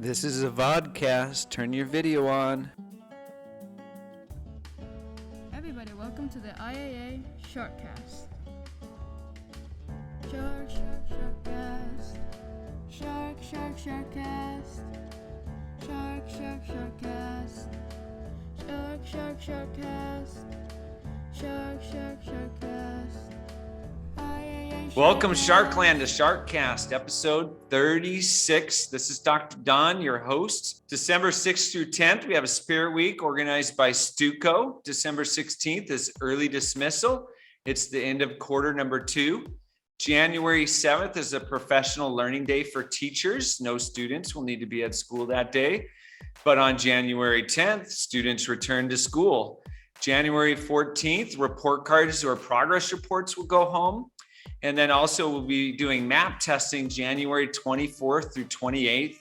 This is a vodcast. Turn your video on. Everybody, welcome to the IAA Sharkast. Sharkast. Sharkast. Sharkast. Sharkast. Welcome, Sharkland, to Sharkast, episode 36. This is Dr. Don, your host. December 6th through 10th, we have a Spirit Week organized by Stuco. December 16th is early dismissal. It's the end of quarter number 2. January 7th is a professional learning day for teachers. No students will need to be at school that day. But on January 10th, students return to school. January 14th, report cards or progress reports will go home. And then also we'll be doing map testing January 24th through 28th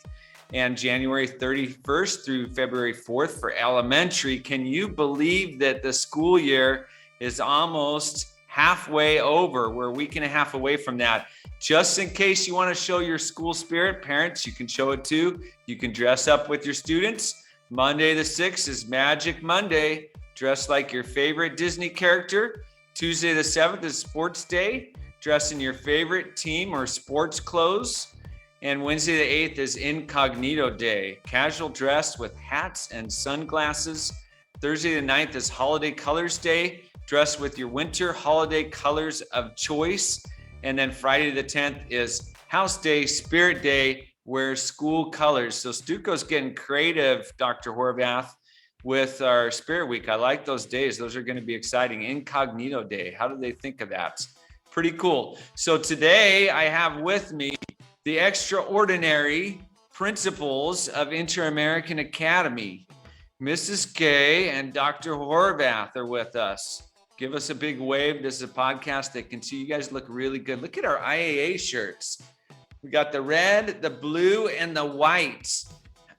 and January 31st through February 4th for elementary. Can you believe that the school year is almost halfway over? We're a week and a half away from that. Just in case you want to show your school spirit, parents, you can show it too. You can dress up with your students. Monday the 6th is Magic Monday. Dress like your favorite Disney character. Tuesday the 7th is Sports Day. Dress in your favorite team or sports clothes. And Wednesday the 8th is Incognito Day. Casual dress with hats and sunglasses. Thursday the 9th is Holiday Colors Day. Dress with your winter holiday colors of choice. And then Friday the 10th is House Day, Spirit Day, wear school colors. So Stuco's getting creative, Dr. Horvath, with our Spirit Week. I like those days. Those are going to be exciting. Incognito Day. How do they think of that? Pretty cool. So today I have with me the extraordinary principals of Inter-American Academy. Mrs. K and Dr. Horvath are with us. Give us a big wave. This is a podcast that can see you guys look really good. Look at our IAA shirts. We got the red, the blue, and the white.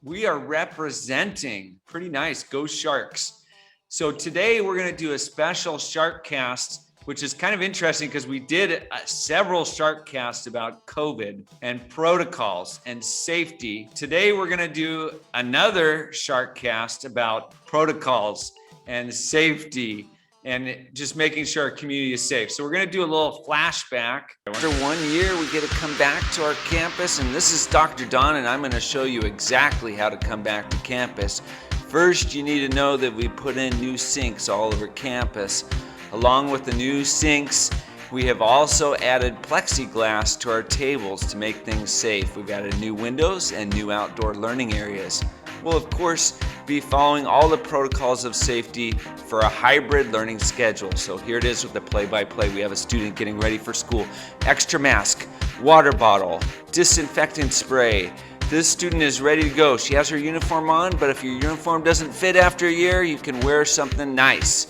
We are representing. Pretty nice. Go Sharks. So today we're going to do a special Sharkcast, which is kind of interesting because we did several Sharkcasts about COVID and protocols and safety. Today, we're going to do another Sharkcast about protocols and safety and just making sure our community is safe. So we're going to do a little flashback. After 1 year, we get to come back to our campus, and this is Dr. Don, and I'm going to show you exactly how to come back to campus. First, you need to know that we put in new sinks all over campus. Along with the new sinks, we have also added plexiglass to our tables to make things safe. We've added new windows and new outdoor learning areas. We'll, of course, be following all the protocols of safety for a hybrid learning schedule. So here it is with the play-by-play. We have a student getting ready for school. Extra mask, water bottle, disinfectant spray. This student is ready to go. She has her uniform on, but if your uniform doesn't fit after a year, you can wear something nice.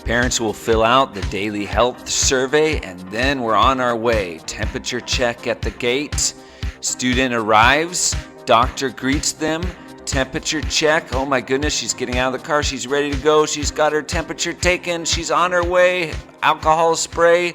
Parents will fill out the daily health survey, and then we're on our way. Temperature check at the gate. Student arrives. Doctor greets them. Temperature check. Oh my goodness, she's getting out of the car. She's ready to go. She's got her temperature taken. She's on her way. Alcohol spray.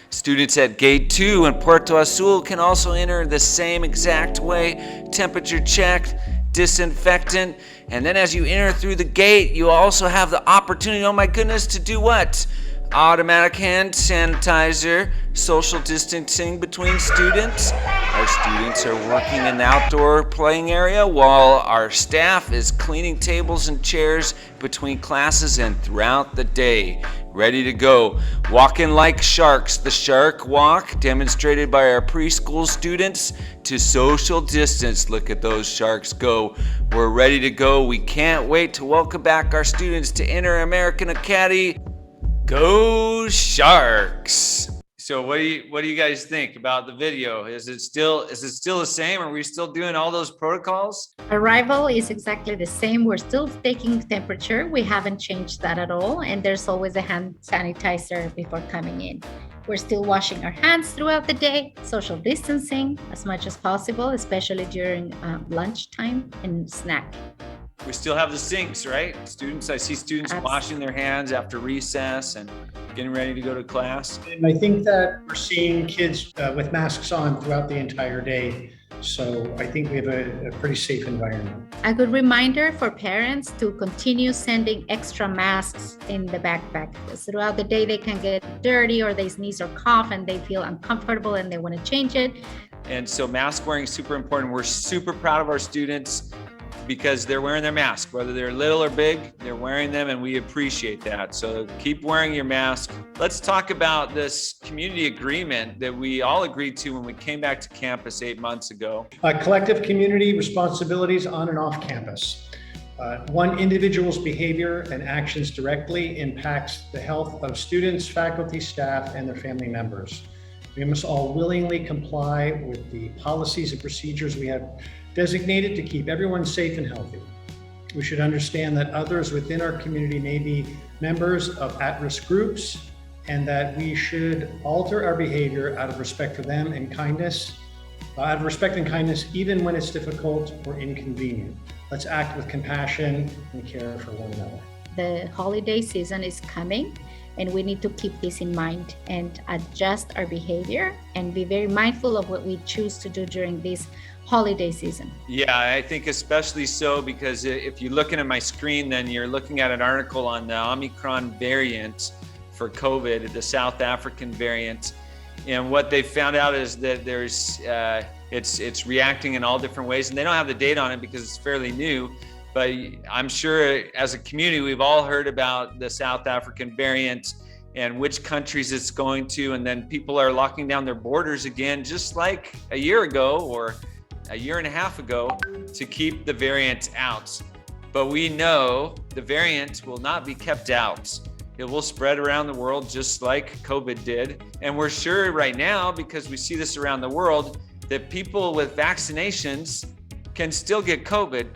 Students at Gate 2 in Puerto Azul can also enter the same exact way. Temperature checked. Disinfectant, and then as you enter through the gate, you also have the opportunity, oh my goodness, to do what? Automatic hand sanitizer, social distancing between students. Our students are working in the outdoor playing area while our staff is cleaning tables and chairs between classes and throughout the day. Ready to go. Walking like sharks. The shark walk demonstrated by our preschool students to social distance. Look at those sharks go. We're ready to go. We can't wait to welcome back our students to Inter-American Academy. Go Sharks! So what do you guys think about the video? Is it still the same? Are we still doing all those protocols? Arrival is exactly the same. We're still taking temperature. We haven't changed that at all. And there's always a hand sanitizer before coming in. We're still washing our hands throughout the day, social distancing as much as possible, especially during lunchtime and snack. We still have the sinks, right? I see students washing their hands after recess and getting ready to go to class. And I think that we're seeing kids with masks on throughout the entire day. So I think we have a pretty safe environment. A good reminder for parents to continue sending extra masks in the backpack, because throughout the day they can get dirty or they sneeze or cough and they feel uncomfortable and they want to change it. And so mask wearing is super important. We're super proud of our students because they're wearing their mask, whether they're little or big, they're wearing them, and we appreciate that. So keep wearing your mask. Let's talk about this community agreement that we all agreed to when we came back to campus 8 months ago. Collective community responsibilities on and off campus. One individual's behavior and actions directly impacts the health of students, faculty, staff, and their family members. We must all willingly comply with the policies and procedures we have designated to keep everyone safe and healthy. We should understand that others within our community may be members of at-risk groups, and that we should alter our behavior out of respect for them and kindness, even when it's difficult or inconvenient. Let's act with compassion and care for one another. The holiday season is coming, and we need to keep this in mind and adjust our behavior and be very mindful of what we choose to do during this holiday season. Yeah, I think especially so because if you're looking at my screen, then you're looking at an article on the Omicron variant for COVID, the South African variant. And what they found out is that it's reacting in all different ways, and they don't have the data on it because it's fairly new. But I'm sure as a community, we've all heard about the South African variant and which countries it's going to. And then people are locking down their borders again, just like a year ago or a year and a half ago, to keep the variant out. But we know the variant will not be kept out. It will spread around the world just like COVID did. And we're sure right now, because we see this around the world, that people with vaccinations can still get COVID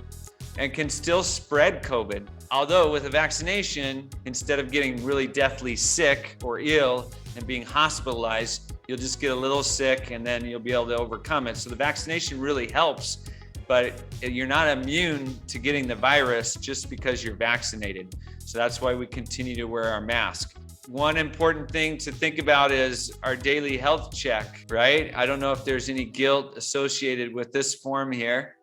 and can still spread COVID. Although with a vaccination, instead of getting really deathly sick or ill and being hospitalized, you'll just get a little sick and then you'll be able to overcome it. So the vaccination really helps, but you're not immune to getting the virus just because you're vaccinated. So that's why we continue to wear our mask. One important thing to think about is our daily health check, right? I don't know if there's any guilt associated with this form here.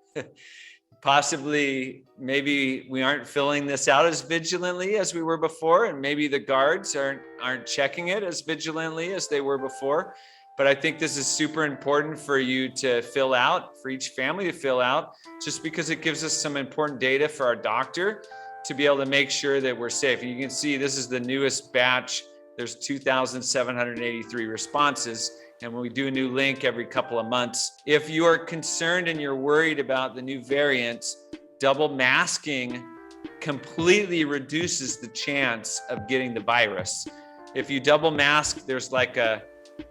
Possibly, maybe we aren't filling this out as vigilantly as we were before, and maybe the guards aren't checking it as vigilantly as they were before. But I think this is super important for you to fill out, for each family to fill out, just because it gives us some important data for our doctor to be able to make sure that we're safe. And you can see this is the newest batch. There's 2,783 responses. And when we do a new link every couple of months, if you are concerned and you're worried about the new variants, double masking completely reduces the chance of getting the virus. If you double mask, there's like a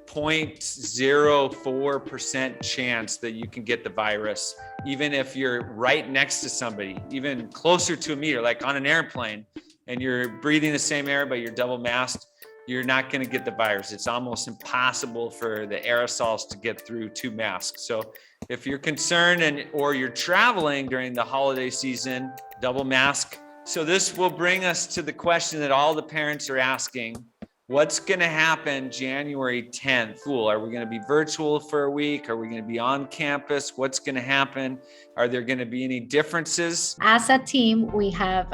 0.04% chance that you can get the virus, even if you're right next to somebody, even closer to a meter, like on an airplane, and you're breathing the same air, but you're double masked. You're not going to get the virus. It's almost impossible for the aerosols to get through two masks. So if you're concerned or you're traveling during the holiday season, double mask. So this will bring us to the question that all the parents are asking. What's going to happen January 10th? Are we going to be virtual for a week? Are we going to be on campus? What's going to happen? Are there going to be any differences? As a team, we have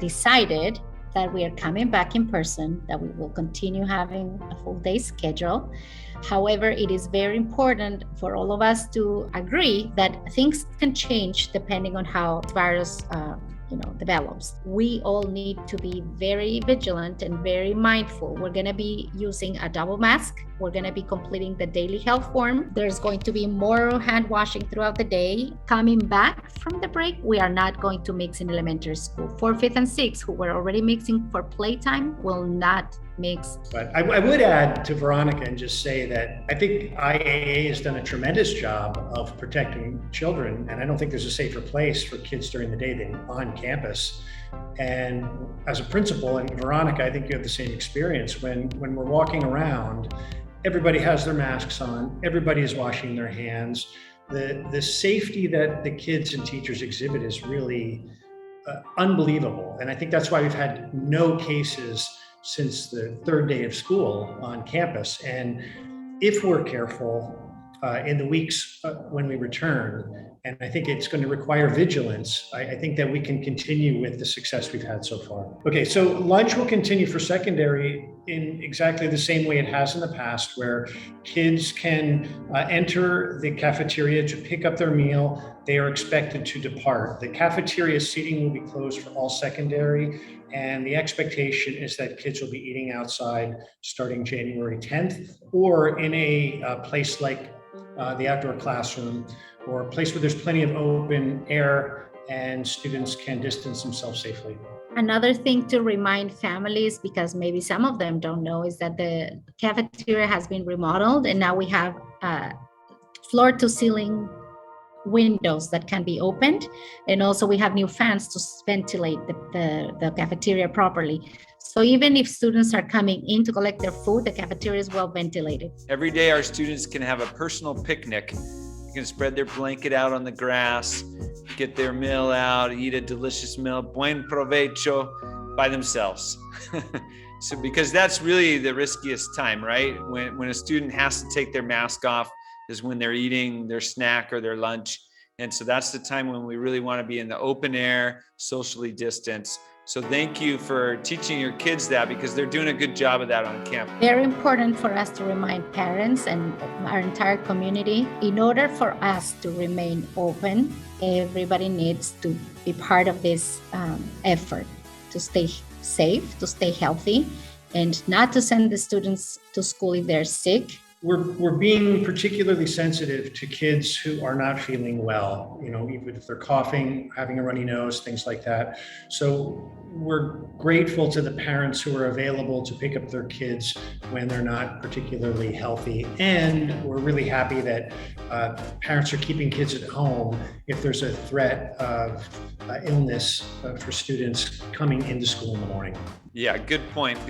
decided that we are coming back in person, that we will continue having a full day schedule. However, it is very important for all of us to agree that things can change depending on how the virus develops. We all need to be very vigilant and very mindful. We're going to be using a double mask. We're going to be completing the daily health form. There's going to be more hand washing throughout the day. Coming back from the break, we are not going to mix in elementary school. 4th, 5th, and 6th, who were already mixing for playtime, will not mix. But I would add to Veronica and just say that I think IAA has done a tremendous job of protecting children, and I don't think there's a safer place for kids during the day than on campus. And as a principal, and Veronica, I think you have the same experience, when we're walking around, everybody has their masks on, everybody is washing their hands. The safety that the kids and teachers exhibit is really unbelievable. And I think that's why we've had no cases since the 3rd day of school on campus. And if we're careful, in the weeks when we return. And I think it's going to require vigilance. I think that we can continue with the success we've had so far. Okay, so lunch will continue for secondary in exactly the same way it has in the past, where kids can enter the cafeteria to pick up their meal. They are expected to depart. The cafeteria seating will be closed for all secondary, and the expectation is that kids will be eating outside starting January 10th, or in a place like the outdoor classroom, or a place where there's plenty of open air and students can distance themselves safely. Another thing to remind families, because maybe some of them don't know, is that the cafeteria has been remodeled, and now we have floor to ceiling windows that can be opened. And also we have new fans to ventilate the cafeteria properly. So even if students are coming in to collect their food, the cafeteria is well ventilated. Every day our students can have a personal picnic. You can spread their blanket out on the grass, get their meal out, eat a delicious meal, buen provecho, by themselves. So because that's really the riskiest time, right? When a student has to take their mask off is when they're eating their snack or their lunch. And so that's the time when we really want to be in the open air, socially distanced. So thank you for teaching your kids that, because they're doing a good job of that on campus. Very important for us to remind parents and our entire community, in order for us to remain open, everybody needs to be part of this effort to stay safe, to stay healthy, and not to send the students to school if they're sick. We're being particularly sensitive to kids who are not feeling well, even if they're coughing, having a runny nose, things like that. So we're grateful to the parents who are available to pick up their kids when they're not particularly healthy. And we're really happy that parents are keeping kids at home if there's a threat of illness for students coming into school in the morning. Yeah, good point.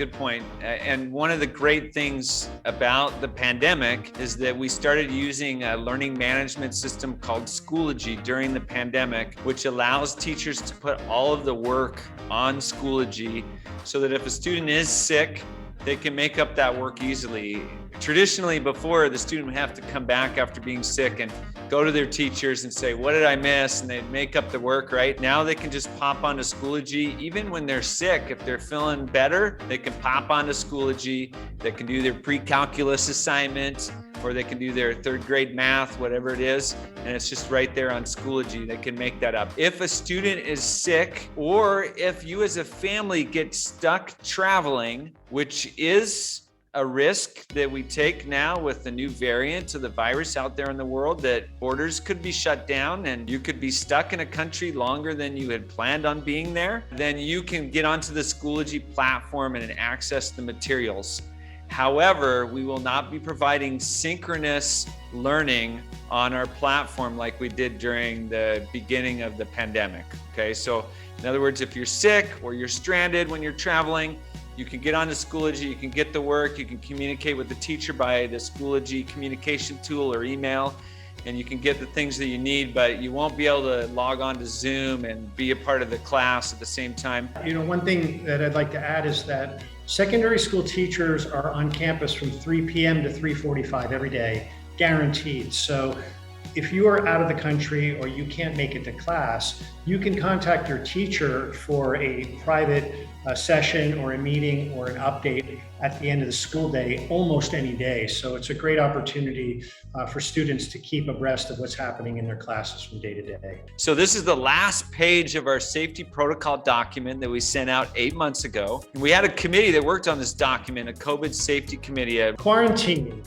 And one of the great things about the pandemic is that we started using a learning management system called Schoology during the pandemic, which allows teachers to put all of the work on Schoology so that if a student is sick, they can make up that work easily. Traditionally, before, the student would have to come back after being sick and go to their teachers and say, what did I miss? And they'd make up the work, right? Now they can just pop onto Schoology. Even when they're sick, if they're feeling better, they can pop onto Schoology. They can do their pre-calculus assignment, or they can do their third grade math, whatever it is. And it's just right there on Schoology. They can make that up. If a student is sick, or if you as a family get stuck traveling, which is a risk that we take now with the new variant of the virus out there in the world, that borders could be shut down and you could be stuck in a country longer than you had planned on being there, then you can get onto the Schoology platform and access the materials. However, we will not be providing synchronous learning on our platform like we did during the beginning of the pandemic. Okay, so in other words, if you're sick or you're stranded when you're traveling, you can get onto Schoology, you can get the work, you can communicate with the teacher by the Schoology communication tool or email, and you can get the things that you need, but you won't be able to log on to Zoom and be a part of the class at the same time. One thing that I'd like to add is that secondary school teachers are on campus from 3 p.m. to 3:45 every day, guaranteed. So if you are out of the country or you can't make it to class, you can contact your teacher for a private session or a meeting or an update at the end of the school day, almost any day. So it's a great opportunity for students to keep abreast of what's happening in their classes from day to day. So this is the last page of our safety protocol document that we sent out 8 months ago. We had a committee that worked on this document, a COVID safety committee. Quarantining.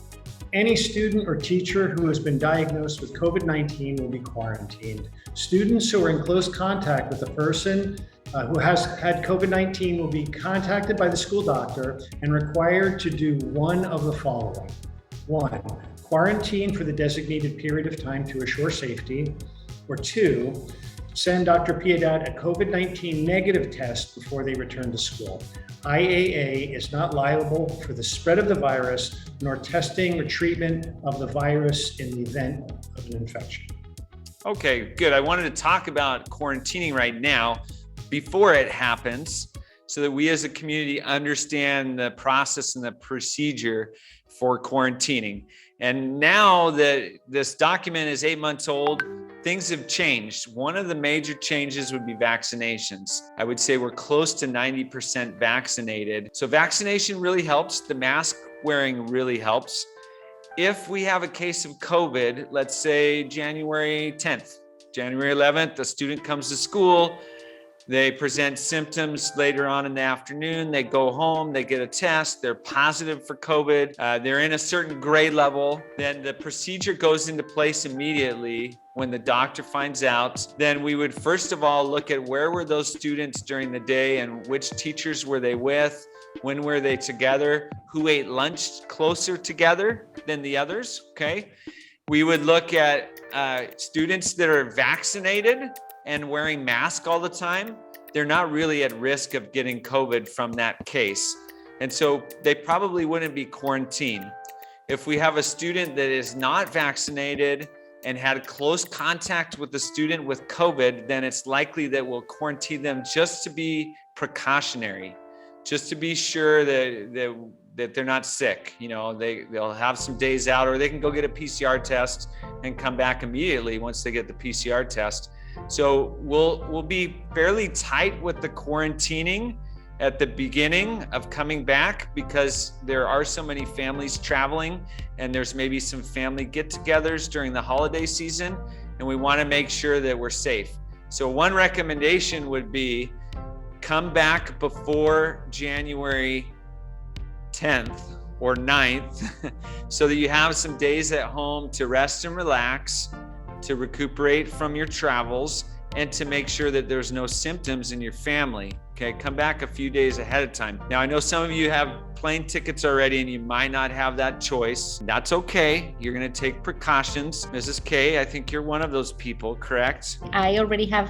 Any student or teacher who has been diagnosed with COVID-19 will be quarantined. Students who are in close contact with a person who has had COVID-19 will be contacted by the school doctor and required to do one of the following. 1, quarantine for the designated period of time to assure safety. Or 2, send Dr. Piedad a COVID-19 negative test before they return to school. IAA is not liable for the spread of the virus, nor testing or treatment of the virus in the event of an infection. Okay, good. I wanted to talk about quarantining right now before it happens, so that we as a community understand the process and the procedure. for quarantining. And now that this document is 8 months old, things have changed. One of the major changes would be vaccinations. I would say we're close to 90% vaccinated. So vaccination really helps. The mask wearing really helps. If we have a case of COVID, let's say January 10th, January 11th, a student comes to school, they present symptoms later on in the afternoon, they go home, they get a test, they're positive for COVID, they're in a certain grade level, then the procedure goes into place immediately. When the doctor finds out, then we would first of all look at where were those students during the day and which teachers were they with, when were they together, who ate lunch closer together than the others, okay? We would look at students that are vaccinated and wearing masks all the time. They're not really at risk of getting COVID from that case. And so they probably wouldn't be quarantined. If we have a student that is not vaccinated and had close contact with the student with COVID, then it's likely that we'll quarantine them just to be precautionary, just to be sure that they're not sick. You know, they'll have some days out, or they can go get a PCR test and come back immediately once they get the PCR test. So we'll be fairly tight with the quarantining at the beginning of coming back, because there are so many families traveling and there's maybe some family get-togethers during the holiday season, and we want to make sure that we're safe. So one recommendation would be come back before January 10th or 9th so that you have some days at home to rest and relax, to recuperate from your travels, and to make sure that there's no symptoms in your family. Okay, come back a few days ahead of time. Now, I know some of you have plane tickets already and you might not have that choice. That's okay. You're going to take precautions. Mrs. K, I think you're one of those people, correct? I already have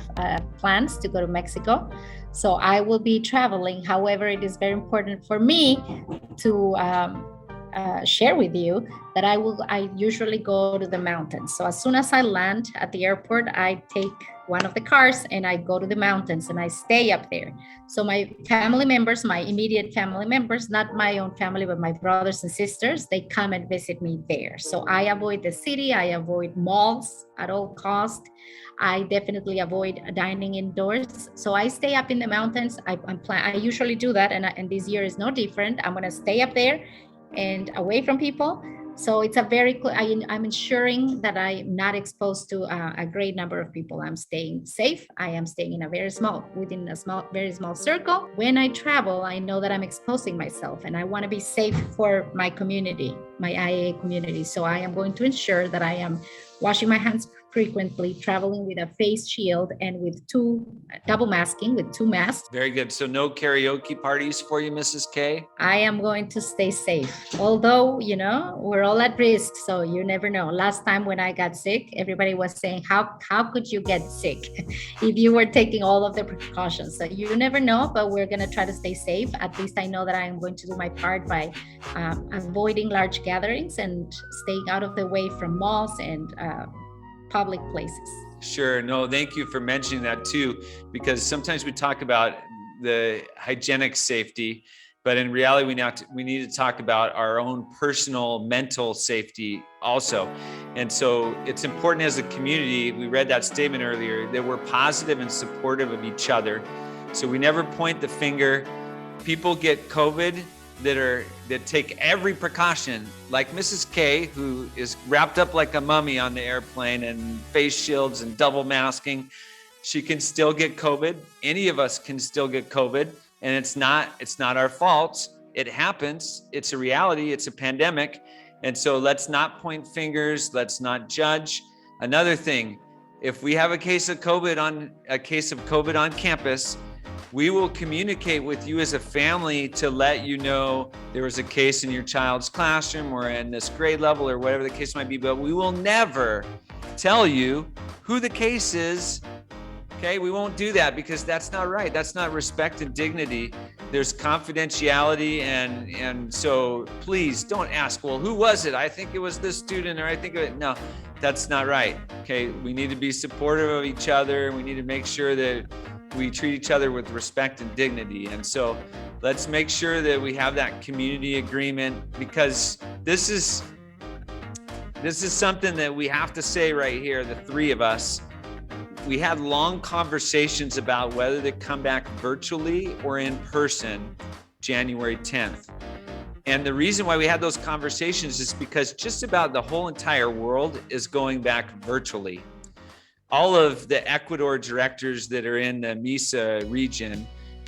plans to go to Mexico, so I will be traveling. However, it is very important for me to share with you that I usually go to the mountains. So as soon as I land at the airport, I take one of the cars and I go to the mountains and I stay up there. So my family members, my immediate family members, not my own family, but my brothers and sisters, they come and visit me there. So I avoid the city, I avoid malls at all costs. I definitely avoid dining indoors. So I stay up in the mountains. I usually do that, and this year is no different. I'm gonna stay up there and away from people. So it's I'm ensuring that I'm not exposed to a great number of people. I'm staying safe. I am staying in within a very small circle. When I travel, I know that I'm exposing myself, and I want to be safe for my community, my IAA community. So I am going to ensure that I am washing my hands frequently, traveling with a face shield and with double masking with 2 masks. Very good. So no karaoke parties for you, Mrs. K? I am going to stay safe. Although, we're all at risk, so you never know. Last time when I got sick, everybody was saying, how could you get sick if you were taking all of the precautions? So you never know, but we're going to try to stay safe. At least I know that I am going to do my part by avoiding large gatherings and staying out of the way from malls and public places. Sure. No, thank you for mentioning that too, because sometimes we talk about the hygienic safety, but in reality, we need to talk about our own personal mental safety also. And so it's important as a community, we read that statement earlier, that we're positive and supportive of each other. So we never point the finger. People get COVID that take every precaution, like Mrs. K, who is wrapped up like a mummy on the airplane and face shields and double masking. She can still get COVID. Any of us can still get COVID, and it's not our fault. It happens. It's a reality. It's a pandemic. And so let's not point fingers. Let's not judge. Another thing, if we have a case of COVID on campus, we will communicate with you as a family to let you know there was a case in your child's classroom or in this grade level or whatever the case might be, but we will never tell you who the case is. Okay, we won't do that because that's not right. That's not respect and dignity. There's confidentiality, and so please don't ask, well, who was it? I think it was this student, or I think it. No, that's not right. Okay, we need to be supportive of each other. We need to make sure that we treat each other with respect and dignity. And so let's make sure that we have that community agreement, because this is something that we have to say right here, the three of us. We had long conversations about whether to come back virtually or in person January 10th. And the reason why we had those conversations is because just about the whole entire world is going back virtually. All of the Ecuador directors that are in the MESA region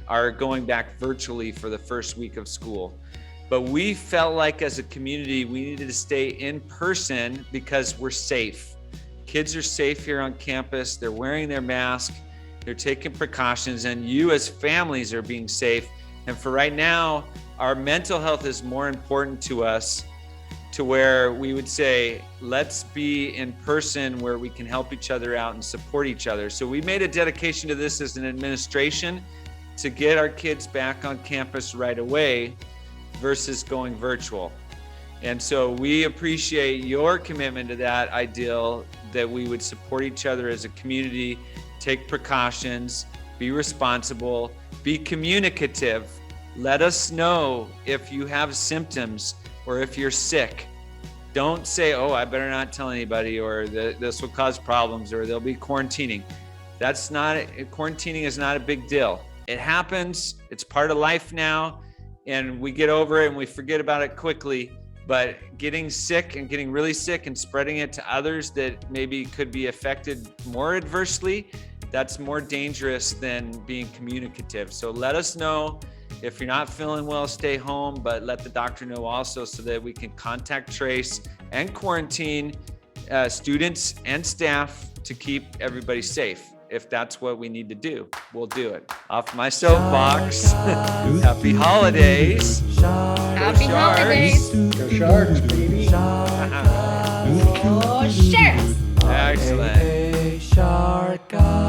are going back virtually for the first week of school. But we felt like as a community, we needed to stay in person because we're safe. Kids are safe here on campus. They're wearing their mask. They're taking precautions, and you as families are being safe. And for right now, our mental health is more important to us, to where we would say, let's be in person where we can help each other out and support each other. So we made a dedication to this as an administration to get our kids back on campus right away versus going virtual. And so we appreciate your commitment to that ideal, that we would support each other as a community, take precautions, be responsible, be communicative. Let us know if you have symptoms or if you're sick. Don't say, oh, I better not tell anybody, or this will cause problems, or they'll be quarantining. Quarantining is not a big deal. It happens, it's part of life now, and we get over it and we forget about it quickly. But getting sick and getting really sick and spreading it to others that maybe could be affected more adversely, that's more dangerous than being communicative. So let us know. If you're not feeling well, stay home, but let the doctor know also, so that we can contact trace and quarantine students and staff to keep everybody safe. If that's what we need to do, we'll do it. Off my soapbox. Happy holidays. Happy holidays. Go Sharks, baby. Oh, Sharks. Excellent. Sharkast.